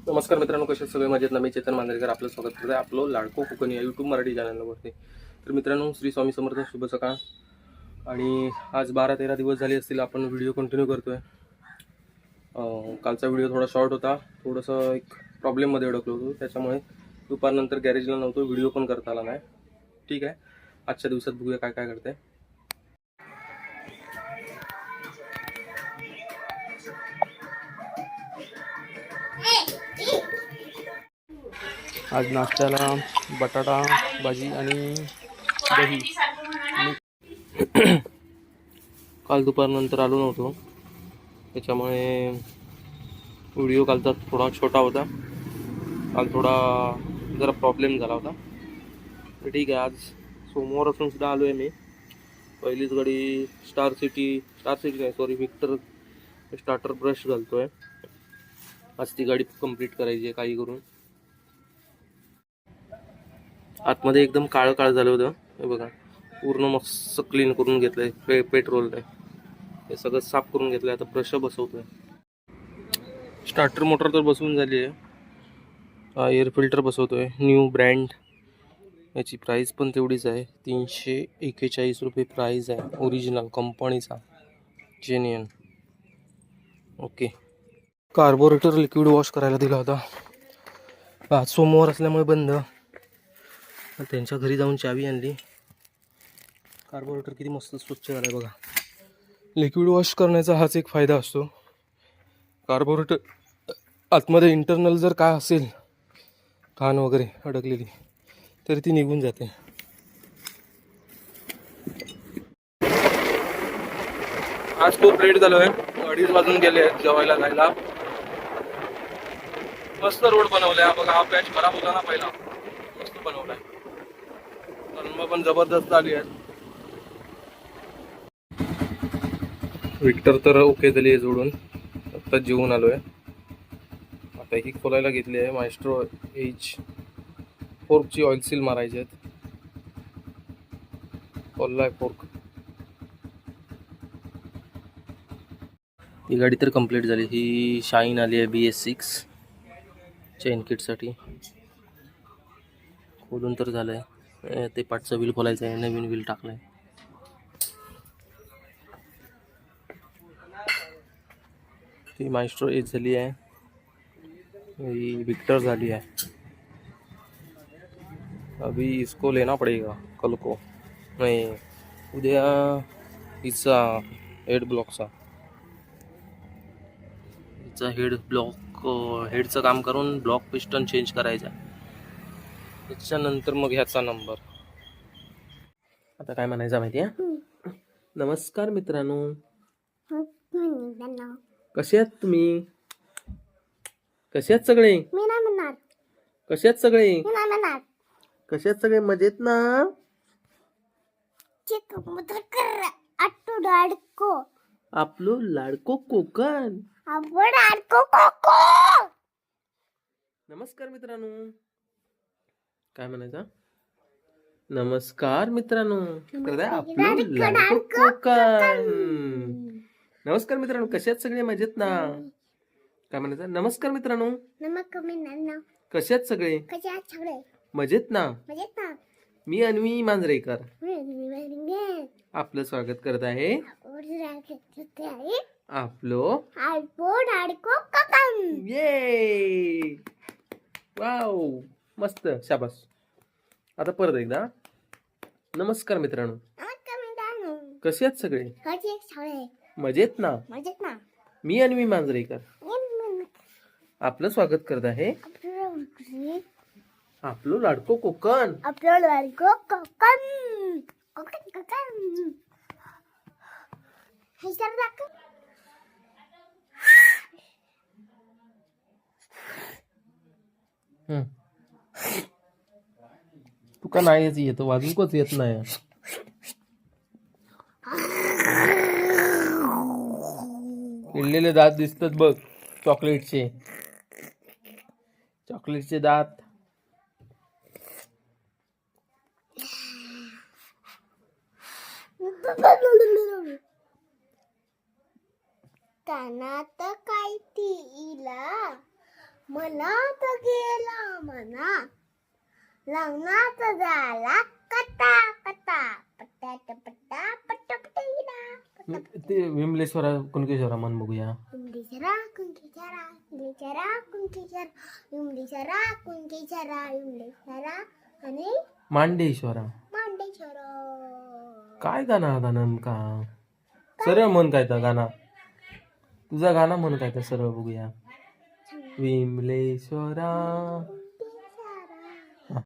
नमस्कार मित्रांनो, कसे सगळे मजेत ना? मी चेतन मांजरेकर आपलं स्वागत करतो आहे आपलं लाडको कोकणी या यूट्यूब मराठी चॅनलवरती. तर मित्रांनो, श्री स्वामी समर्थ, शुभ सकाळ. आणि आज 12-13 दिवस झाले असतील आपण व्हिडिओ कंटिन्यू करतोय. कालचा व्हिडिओ थोडा शॉर्ट होता, थोडंसं एक प्रॉब्लेममध्ये अडकलो होतो, त्याच्यामुळे दुपारनंतर गॅरेजला नव्हतो, व्हिडिओ पण करता आला नाही. ठीक आहे, आजच्या दिवसात बघूया काय काय करते. आज नाश्त्याला बटाटा भाजी आणि दही. काल दुपारनंतर आलो नव्हतो, त्याच्यामुळे व्हिडिओ कालचा थोडा छोटा होता. काल थोडा जरा प्रॉब्लेम झाला होता. तर ठीक आहे, आज सोमवार असून सुद्धा आलो आहे मी. पहिलीच गाडी स्टार सिटी नाही सॉरी विक्टर स्टार्टर ब्रश घालतो आहे. आज ती गाडी कंप्लीट करायची आहे काही करून. आतमध्ये एकदम काळं काळं झालं होतं, हे बघा पूर्ण मस्त क्लीन करून घेतलंय पेट्रोल हे सगळं साफ करून घेतलंय. आता ब्रश बसवतोय. स्टार्टर मोटर तर बसवून झाली आहे. एअर फिल्टर बसवतोय, न्यू ब्रँड. याची प्राईस पण तेवढीच आहे, 341 रुपये प्राईस आहे. ओरिजिनल कंपनीचा, genuine. Okay. Carburettor liquid wash करायला दिला होता, आज सोमवार असल्यामुळे बंद. त्यांच्या घरी जाऊन चावी आणली. कार्बोरेटर किती मस्त स्वच्छ झालं आहे बघा. लिक्विड वॉश करण्याचा हाच एक फायदा असतो. कार्बोरेटर आतमध्ये इंटरनल जर काय असेल, घाण वगैरे अडकलेली, तर ती निघून जाते. आज खूप लेट झालो आहे, 2:30 वाजून गेले आहेत जेवायला जायला. मस्त रोड बनवलाय बघा. हा पॅच खराब होता ना पहिला, मस्त बनवलाय. जन्म पण जबरदस्त आली आहे. विक्टर तर ओके झाली आहे जोडून. आत्ता जेवून आलो आहे. आता ही खोलायला घेतली आहे. मायस्ट्रो एज फोर्कची ऑइल सील मारायचे आहेत. खोललाय फोर्क. ही गाडी तर कंप्लीट झाली. ही शाईन आली आहे BS6 चेन किटसाठी. खोलून तर झालंय. ते पाठचं व्हील खोलायचं आहे, नवीन व्हील टाकलंय. ती मायस्ट्रो एज झाली आहे. ही विक्टर झाली आहे. अभी इसको लेना पड़ेगा कल को. नाही, उद्या हिचा हेड ब्लॉकचा हेडचं काम करून ब्लॉक पिस्टन चेंज करायचा. त्याच्यानंतर मग ह्याचा नंबर. आता काय म्हणायचं माहिती आहे? नमस्कार मित्रांनो, कसे आहात तुम्ही? कसे आहात सगळे? मी नाही म्हणणार. कसे आहात सगळे? मी नाही म्हणणार. कसे आहात सगळे? मजेत ना? आपलो लाडको कोकण. नमस्कार मित्रांनो. काय म्हणायचं? नमस्कार मित्रांनो. आपलो लाडको कोकण. नमस्कार मित्रांनो, कसे आहात सगळे? मजेत ना? काय म्हणायचं? नमस्कार मित्रांनो. कसे आहेत सगळे? मजेत ना? मी अन्वी मांजरेकर आपलं स्वागत करत आहे आपलो लाडको कोकण. ये वाव, मस्त, शाबास. आता परत एकदा. नमस्कार मित्रांनो. कसे आहेत सगळे? मजेत ना? मी अन्वी मांजरेकर आपलं स्वागत करत आहे आपलं लाडको कोकण. तू का नाही येत? वाजूकच येत नाही. किडलेले दात दिसतात बघ, चॉकलेटचे दात. कानात काय तिला मनात गेला मना लग्नात झाला कटा कटा पट्ट्यात पट्टा पट्टा पट्टा ते विमलेश्वरा कुणकेश्वरा म्हण बघूया. युमलीचरा कुंकीचरा युमलीचरा कुंकीचरा युमलीचरा कुंकीचरा युमलीचरा आणि मांडेश्वरा. मांडेश्वरा. काय गाणं हा गाणं का सरळ म्हण काय तर गाणं तुझा गाणं म्हण काय तर सरळ बघूया. विमलेश्वरा